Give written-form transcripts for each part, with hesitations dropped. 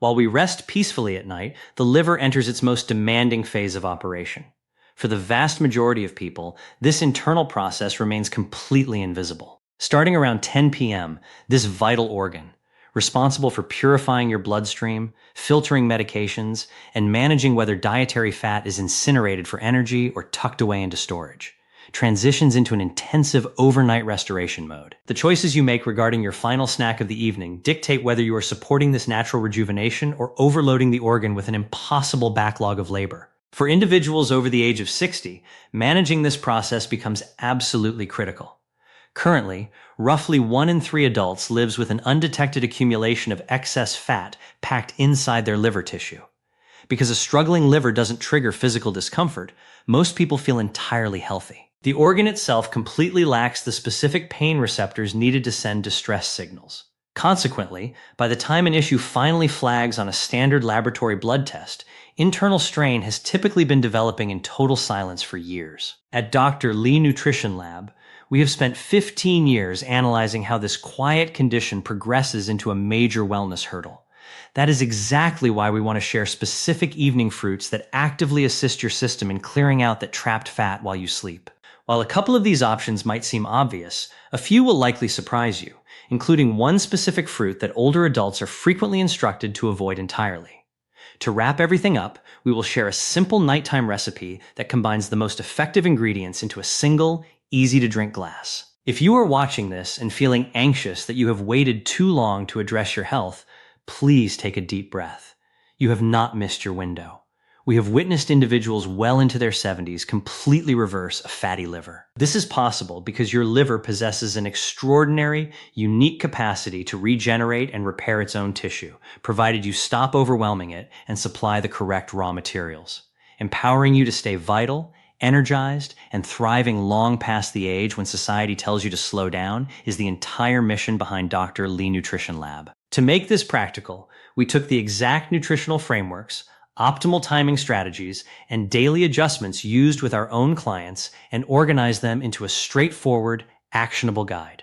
While we rest peacefully at night, the liver enters its most demanding phase of operation. For the vast majority of people, this internal process remains completely invisible. Starting around 10 p.m., this vital organ, responsible for purifying your bloodstream, filtering medications, and managing whether dietary fat is incinerated for energy or tucked away into storage, transitions into an intensive overnight restoration mode. The choices you make regarding your final snack of the evening dictate whether you are supporting this natural rejuvenation or overloading the organ with an impossible backlog of labor. For individuals over the age of 60, managing this process becomes absolutely critical. Currently, roughly 1 in 3 adults lives with an undetected accumulation of excess fat packed inside their liver tissue. Because a struggling liver doesn't trigger physical discomfort, most people feel entirely healthy. The organ itself completely lacks the specific pain receptors needed to send distress signals. Consequently, by the time an issue finally flags on a standard laboratory blood test, internal strain has typically been developing in total silence for years. At Dr. Lee Nutrition Lab, we have spent 15 years analyzing how this quiet condition progresses into a major wellness hurdle. That is exactly why we want to share specific evening fruits that actively assist your system in clearing out that trapped fat while you sleep. While a couple of these options might seem obvious, a few will likely surprise you, including one specific fruit that older adults are frequently instructed to avoid entirely. To wrap everything up, we will share a simple nighttime recipe that combines the most effective ingredients into a single, easy-to-drink glass. If you are watching this and feeling anxious that you have waited too long to address your health, please take a deep breath. You have not missed your window. We have witnessed individuals well into their 70s completely reverse a fatty liver. This is possible because your liver possesses an extraordinary, unique capacity to regenerate and repair its own tissue, provided you stop overwhelming it and supply the correct raw materials, empowering you to stay vital, energized, and thriving long past the age when society tells you to slow down is the entire mission behind Dr. Lee Nutrition Lab. To make this practical, we took the exact nutritional frameworks, optimal timing strategies, and daily adjustments used with our own clients and organized them into a straightforward, actionable guide.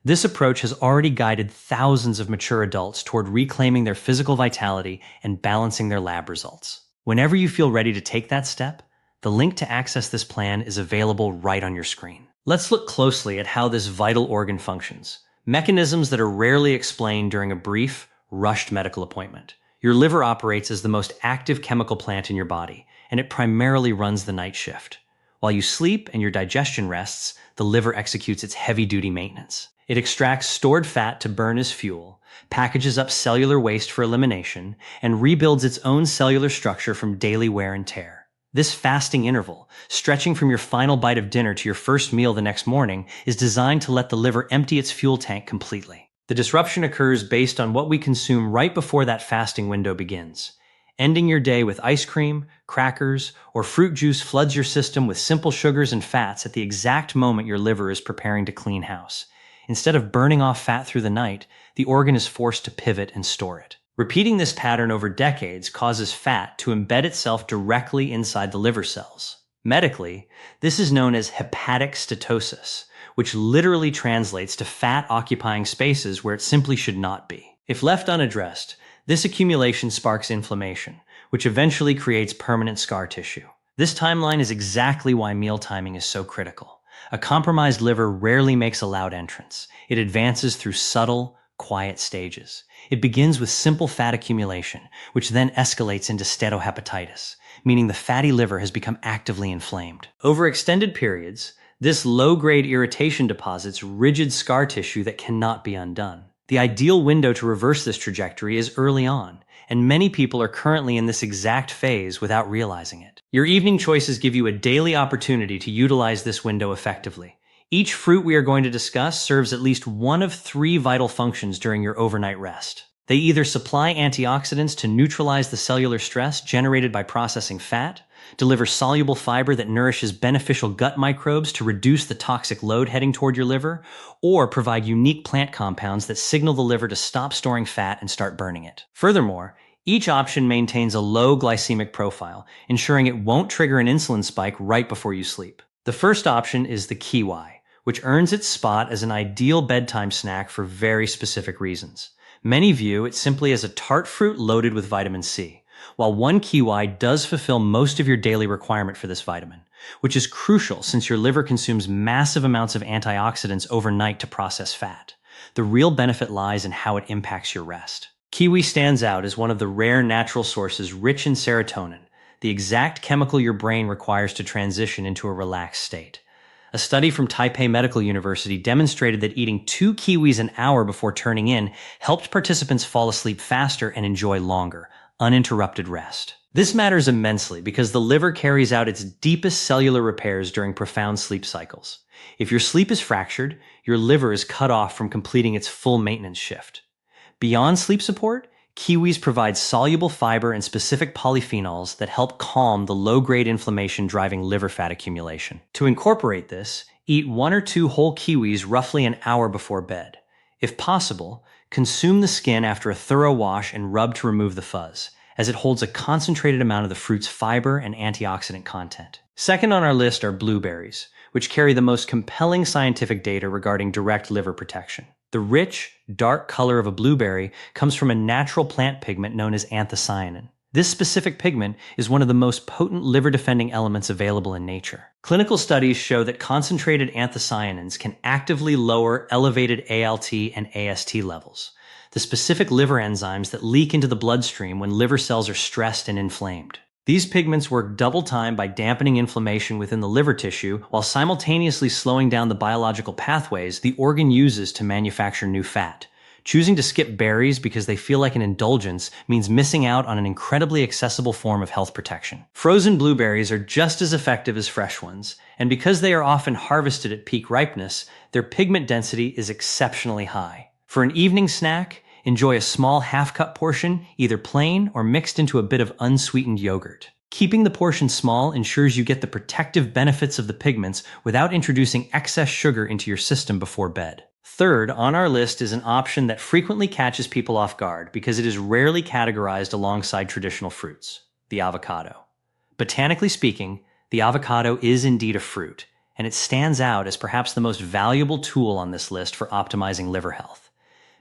This approach has already guided thousands of mature adults toward reclaiming their physical vitality and balancing their lab results. Whenever you feel ready to take that step, the link to access this plan is available right on your screen. Let's look closely at how this vital organ functions, mechanisms that are rarely explained during a brief, rushed medical appointment. Your liver operates as the most active chemical plant in your body, and it primarily runs the night shift. While you sleep and your digestion rests, the liver executes its heavy-duty maintenance. It extracts stored fat to burn as fuel, packages up cellular waste for elimination, and rebuilds its own cellular structure from daily wear and tear. This fasting interval, stretching from your final bite of dinner to your first meal the next morning, is designed to let the liver empty its fuel tank completely. The disruption occurs based on what we consume right before that fasting window begins. Ending your day with ice cream, crackers, or fruit juice floods your system with simple sugars and fats at the exact moment your liver is preparing to clean house. Instead of burning off fat through the night, the organ is forced to pivot and store it. Repeating this pattern over decades causes fat to embed itself directly inside the liver cells. Medically, this is known as hepatic steatosis, which literally translates to fat occupying spaces where it simply should not be. If left unaddressed, this accumulation sparks inflammation, which eventually creates permanent scar tissue. This timeline is exactly why meal timing is so critical. A compromised liver rarely makes a loud entrance. It advances through subtle, quiet stages. It begins with simple fat accumulation, which then escalates into steatohepatitis, meaning the fatty liver has become actively inflamed. Over extended periods, this low-grade irritation deposits rigid scar tissue that cannot be undone. The ideal window to reverse this trajectory is early on, and many people are currently in this exact phase without realizing it. Your evening choices give you a daily opportunity to utilize this window effectively. Each fruit we are going to discuss serves at least one of 3 vital functions during your overnight rest. They either supply antioxidants to neutralize the cellular stress generated by processing fat, deliver soluble fiber that nourishes beneficial gut microbes to reduce the toxic load heading toward your liver, or provide unique plant compounds that signal the liver to stop storing fat and start burning it. Furthermore, each option maintains a low glycemic profile, ensuring it won't trigger an insulin spike right before you sleep. The first option is the kiwi, which earns its spot as an ideal bedtime snack for very specific reasons. Many view it simply as a tart fruit loaded with vitamin C, while one kiwi does fulfill most of your daily requirement for this vitamin, which is crucial since your liver consumes massive amounts of antioxidants overnight to process fat. The real benefit lies in how it impacts your rest. Kiwi stands out as one of the rare natural sources rich in serotonin, the exact chemical your brain requires to transition into a relaxed state. A study from Taipei Medical University demonstrated that eating 2 kiwis an hour before turning in helped participants fall asleep faster and enjoy longer, uninterrupted rest. This matters immensely because the liver carries out its deepest cellular repairs during profound sleep cycles. If your sleep is fractured, your liver is cut off from completing its full maintenance shift. Beyond sleep support, kiwis provide soluble fiber and specific polyphenols that help calm the low-grade inflammation driving liver fat accumulation. To incorporate this, eat 1 or 2 whole kiwis roughly an hour before bed. If possible, consume the skin after a thorough wash and rub to remove the fuzz, as it holds a concentrated amount of the fruit's fiber and antioxidant content. Second on our list are blueberries, which carry the most compelling scientific data regarding direct liver protection. The rich, dark color of a blueberry comes from a natural plant pigment known as anthocyanin. This specific pigment is one of the most potent liver-defending elements available in nature. Clinical studies show that concentrated anthocyanins can actively lower elevated ALT and AST levels, the specific liver enzymes that leak into the bloodstream when liver cells are stressed and inflamed. These pigments work double time by dampening inflammation within the liver tissue while simultaneously slowing down the biological pathways the organ uses to manufacture new fat. Choosing to skip berries because they feel like an indulgence means missing out on an incredibly accessible form of health protection. Frozen blueberries are just as effective as fresh ones, and because they are often harvested at peak ripeness, their pigment density is exceptionally high. For an evening snack, enjoy a small half-cup portion, either plain or mixed into a bit of unsweetened yogurt. Keeping the portion small ensures you get the protective benefits of the pigments without introducing excess sugar into your system before bed. Third on our list is an option that frequently catches people off guard because it is rarely categorized alongside traditional fruits: the avocado. Botanically speaking, the avocado is indeed a fruit, and it stands out as perhaps the most valuable tool on this list for optimizing liver health.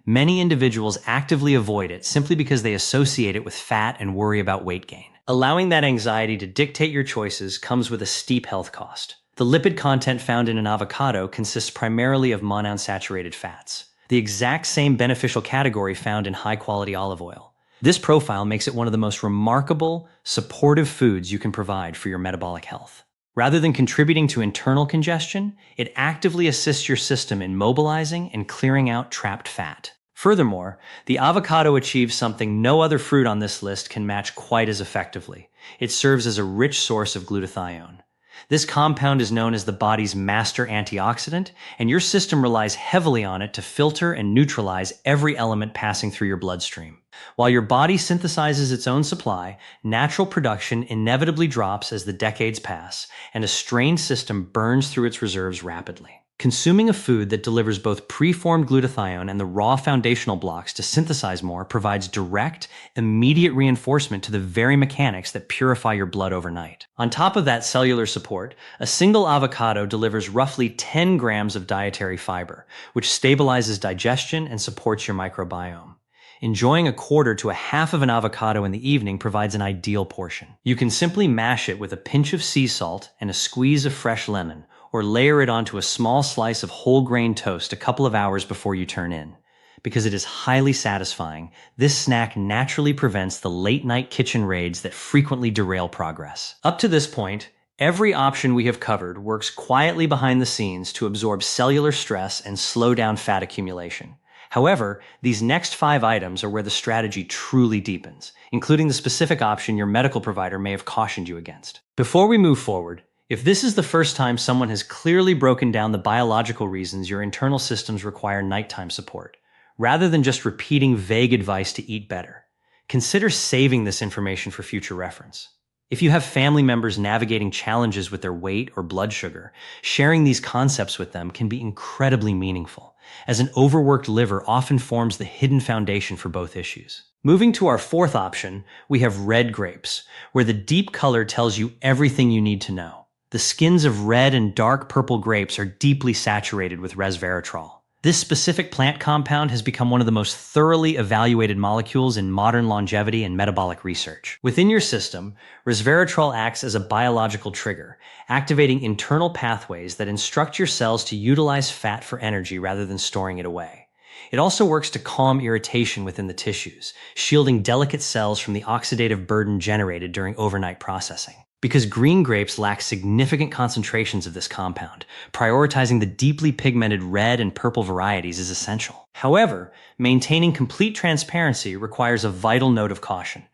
Many individuals actively avoid it simply because they associate it with fat and worry about weight gain. Allowing that anxiety to dictate your choices comes with a steep health cost. The lipid content found in an avocado consists primarily of monounsaturated fats, the exact same beneficial category found in high-quality olive oil. This profile makes it one of the most remarkable, supportive foods you can provide for your metabolic health. Rather than contributing to internal congestion, it actively assists your system in mobilizing and clearing out trapped fat. Furthermore, the avocado achieves something no other fruit on this list can match quite as effectively. It serves as a rich source of glutathione. This compound is known as the body's master antioxidant, and your system relies heavily on it to filter and neutralize every element passing through your bloodstream. While your body synthesizes its own supply, natural production inevitably drops as the decades pass, and a strained system burns through its reserves rapidly. Consuming a food that delivers both preformed glutathione and the raw foundational blocks to synthesize more provides direct, immediate reinforcement to the very mechanics that purify your blood overnight. On top of that cellular support, a single avocado delivers roughly 10 grams of dietary fiber, which stabilizes digestion and supports your microbiome. Enjoying a quarter to a half of an avocado in the evening provides an ideal portion. You can simply mash it with a pinch of sea salt and a squeeze of fresh lemon, or layer it onto a small slice of whole grain toast a couple of hours before you turn in. Because it is highly satisfying, this snack naturally prevents the late-night kitchen raids that frequently derail progress. Up to this point, every option we have covered works quietly behind the scenes to absorb cellular stress and slow down fat accumulation. However, these next 5 items are where the strategy truly deepens, including the specific option your medical provider may have cautioned you against. Before we move forward, if this is the first time someone has clearly broken down the biological reasons your internal systems require nighttime support, rather than just repeating vague advice to eat better, consider saving this information for future reference. If you have family members navigating challenges with their weight or blood sugar, sharing these concepts with them can be incredibly meaningful, as an overworked liver often forms the hidden foundation for both issues. Moving to our 4th option, we have red grapes, where the deep color tells you everything you need to know. The skins of red and dark purple grapes are deeply saturated with resveratrol. This specific plant compound has become one of the most thoroughly evaluated molecules in modern longevity and metabolic research. Within your system, resveratrol acts as a biological trigger, activating internal pathways that instruct your cells to utilize fat for energy rather than storing it away. It also works to calm irritation within the tissues, shielding delicate cells from the oxidative burden generated during overnight processing. Because green grapes lack significant concentrations of this compound, prioritizing the deeply pigmented red and purple varieties is essential. However, maintaining complete transparency requires a vital note of caution.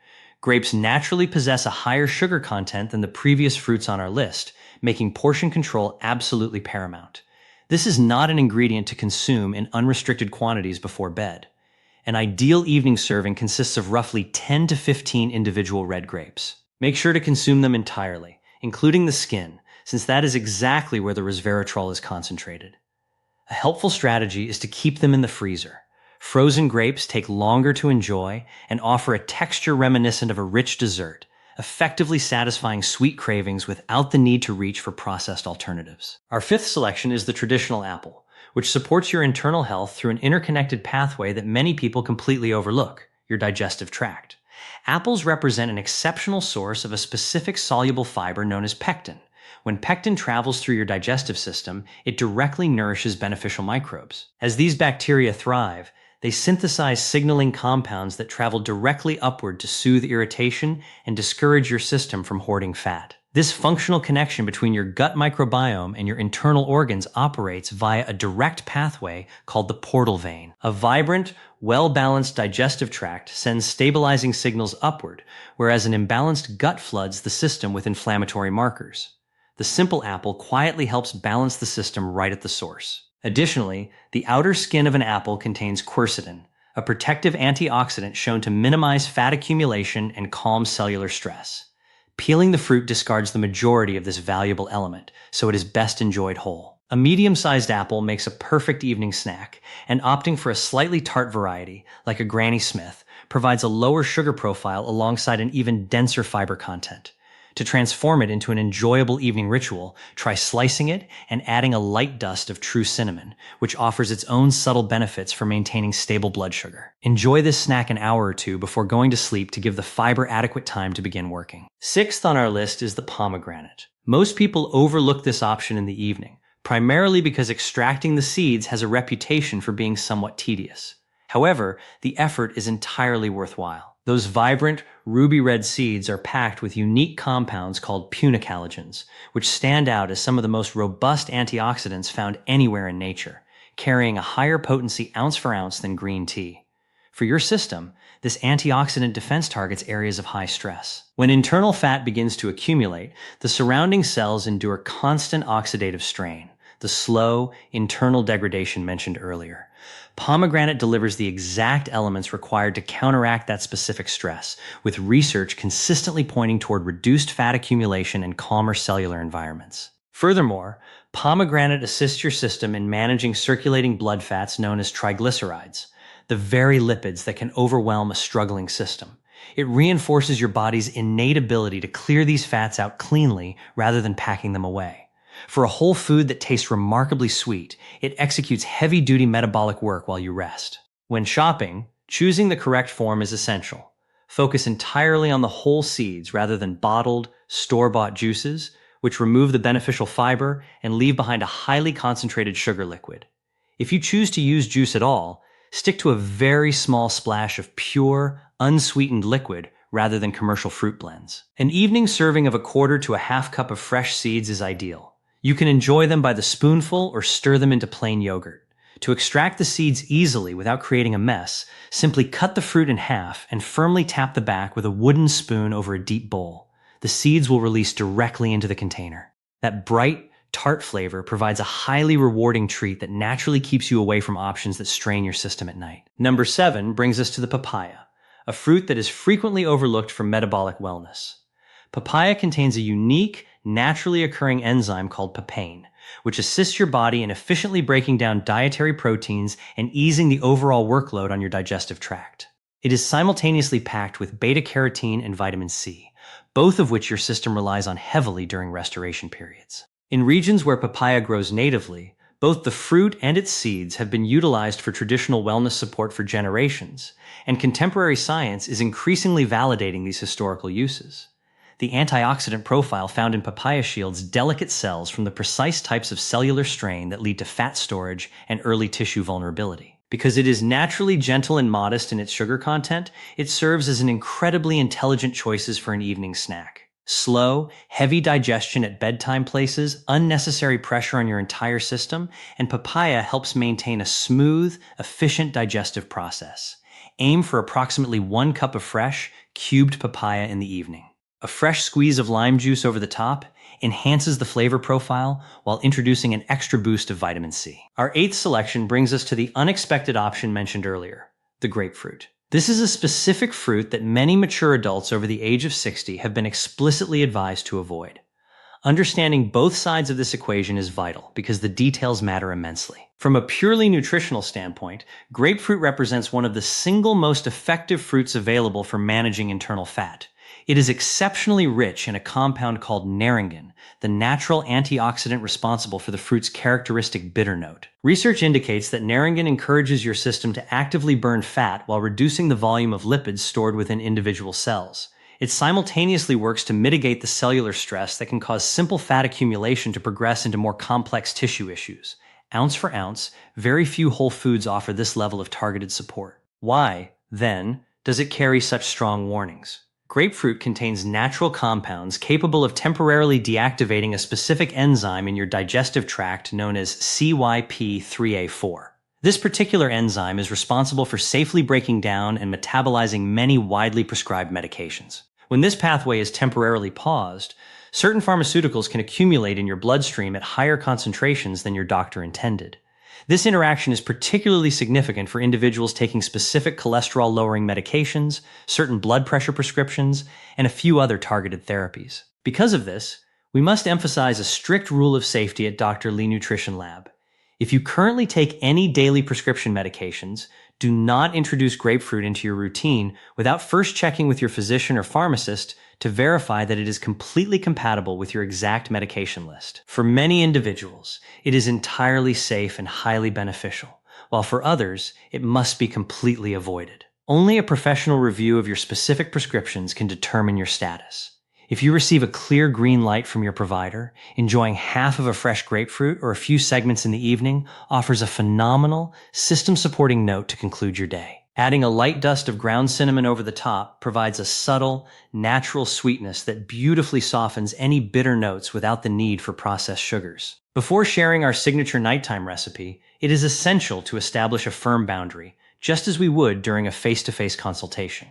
Grapes naturally possess a higher sugar content than the previous fruits on our list, making portion control absolutely paramount. This is not an ingredient to consume in unrestricted quantities before bed. An ideal evening serving consists of roughly 10 to 15 individual red grapes. Make sure to consume them entirely, including the skin, since that is exactly where the resveratrol is concentrated. A helpful strategy is to keep them in the freezer. Frozen grapes take longer to enjoy and offer a texture reminiscent of a rich dessert, effectively satisfying sweet cravings without the need to reach for processed alternatives. Our fifth selection is the traditional apple, which supports your internal health through an interconnected pathway that many people completely overlook: your digestive tract. Apples represent an exceptional source of a specific soluble fiber known as pectin. When pectin travels through your digestive system, it directly nourishes beneficial microbes. As these bacteria thrive, they synthesize signaling compounds that travel directly upward to soothe irritation and discourage your system from hoarding fat. This functional connection between your gut microbiome and your internal organs operates via a direct pathway called the portal vein. A vibrant, well-balanced digestive tract sends stabilizing signals upward, whereas an imbalanced gut floods the system with inflammatory markers. The simple apple quietly helps balance the system right at the source. Additionally, the outer skin of an apple contains quercetin, a protective antioxidant shown to minimize fat accumulation and calm cellular stress. Peeling the fruit discards the majority of this valuable element, so it is best enjoyed whole. A medium-sized apple makes a perfect evening snack, and opting for a slightly tart variety, like a Granny Smith, provides a lower sugar profile alongside an even denser fiber content. To transform it into an enjoyable evening ritual, try slicing it and adding a light dust of true cinnamon, which offers its own subtle benefits for maintaining stable blood sugar. Enjoy this snack an hour or two before going to sleep to give the fiber adequate time to begin working. Sixth on our list is the pomegranate. Most people overlook this option in the evening, primarily because extracting the seeds has a reputation for being somewhat tedious. However, the effort is entirely worthwhile. Those vibrant, ruby red seeds are packed with unique compounds called punicalagins, which stand out as some of the most robust antioxidants found anywhere in nature, carrying a higher potency ounce for ounce than green tea. For your system, this antioxidant defense targets areas of high stress. When internal fat begins to accumulate, the surrounding cells endure constant oxidative strain, the slow, internal degradation mentioned earlier. Pomegranate delivers the exact elements required to counteract that specific stress, with research consistently pointing toward reduced fat accumulation and calmer cellular environments. Furthermore, pomegranate assists your system in managing circulating blood fats known as triglycerides, the very lipids that can overwhelm a struggling system. It reinforces your body's innate ability to clear these fats out cleanly rather than packing them away. For a whole food that tastes remarkably sweet, it executes heavy-duty metabolic work while you rest. When shopping, choosing the correct form is essential. Focus entirely on the whole seeds rather than bottled, store-bought juices, which remove the beneficial fiber and leave behind a highly concentrated sugar liquid. If you choose to use juice at all, stick to a very small splash of pure, unsweetened liquid rather than commercial fruit blends. An evening serving of a quarter to a half cup of fresh seeds is ideal. You can enjoy them by the spoonful or stir them into plain yogurt. To extract the seeds easily without creating a mess, simply cut the fruit in half and firmly tap the back with a wooden spoon over a deep bowl. The seeds will release directly into the container. That bright, tart flavor provides a highly rewarding treat that naturally keeps you away from options that strain your system at night. Number 7 brings us to the papaya, a fruit that is frequently overlooked for metabolic wellness. Papaya contains a unique, naturally occurring enzyme called papain, which assists your body in efficiently breaking down dietary proteins and easing the overall workload on your digestive tract. It is simultaneously packed with beta-carotene and vitamin C, both of which your system relies on heavily during restoration periods. In regions where papaya grows natively, Both the fruit and its seeds have been utilized for traditional wellness support for generations, and contemporary science is increasingly validating these historical uses. The antioxidant profile found in papaya shields delicate cells from the precise types of cellular strain that lead to fat storage and early tissue vulnerability. Because it is naturally gentle and modest in its sugar content, it serves as an incredibly intelligent choice for an evening snack. Slow, heavy digestion at bedtime places unnecessary pressure on your entire system, and papaya helps maintain a smooth, efficient digestive process. Aim for approximately 1 cup of fresh, cubed papaya in the evening. A fresh squeeze of lime juice over the top enhances the flavor profile while introducing an extra boost of vitamin C. Our 8th selection brings us to the unexpected option mentioned earlier, the grapefruit. This is a specific fruit that many mature adults over the age of 60 have been explicitly advised to avoid. Understanding both sides of this equation is vital because the details matter immensely. From a purely nutritional standpoint, grapefruit represents one of the single most effective fruits available for managing internal fat. It is exceptionally rich in a compound called naringin, the natural antioxidant responsible for the fruit's characteristic bitter note. Research indicates that naringin encourages your system to actively burn fat while reducing the volume of lipids stored within individual cells. It simultaneously works to mitigate the cellular stress that can cause simple fat accumulation to progress into more complex tissue issues. Ounce for ounce, very few whole foods offer this level of targeted support. Why, then, does it carry such strong warnings? Grapefruit contains natural compounds capable of temporarily deactivating a specific enzyme in your digestive tract known as CYP3A4. This particular enzyme is responsible for safely breaking down and metabolizing many widely prescribed medications. When this pathway is temporarily paused, certain pharmaceuticals can accumulate in your bloodstream at higher concentrations than your doctor intended. This interaction is particularly significant for individuals taking specific cholesterol-lowering medications, certain blood pressure prescriptions, and a few other targeted therapies. Because of this, we must emphasize a strict rule of safety at Dr. Lee Nutrition Lab. If you currently take any daily prescription medications, do not introduce grapefruit into your routine without first checking with your physician or pharmacist to verify that it is completely compatible with your exact medication list. For many individuals, it is entirely safe and highly beneficial, while for others, it must be completely avoided. Only a professional review of your specific prescriptions can determine your status. If you receive a clear green light from your provider, enjoying half of a fresh grapefruit or a few segments in the evening offers a phenomenal, system-supporting note to conclude your day. Adding a light dust of ground cinnamon over the top provides a subtle, natural sweetness that beautifully softens any bitter notes without the need for processed sugars. Before sharing our signature nighttime recipe, it is essential to establish a firm boundary, just as we would during a face-to-face consultation.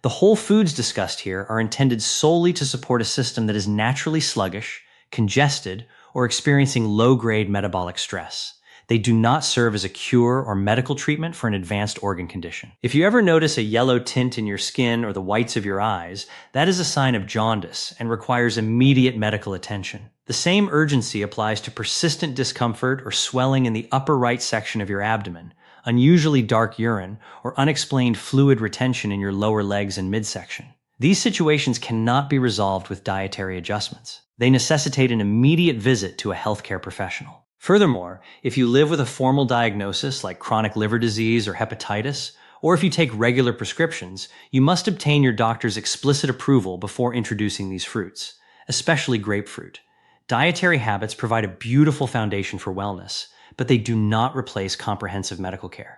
The whole foods discussed here are intended solely to support a system that is naturally sluggish, congested, or experiencing low-grade metabolic stress. They do not serve as a cure or medical treatment for an advanced organ condition. If you ever notice a yellow tint in your skin or the whites of your eyes, that is a sign of jaundice and requires immediate medical attention. The same urgency applies to persistent discomfort or swelling in the upper right section of your abdomen, unusually dark urine, or unexplained fluid retention in your lower legs and midsection. These situations cannot be resolved with dietary adjustments. They necessitate an immediate visit to a healthcare professional. Furthermore, if you live with a formal diagnosis like chronic liver disease or hepatitis, or if you take regular prescriptions, you must obtain your doctor's explicit approval before introducing these fruits, especially grapefruit. Dietary habits provide a beautiful foundation for wellness, but they do not replace comprehensive medical care.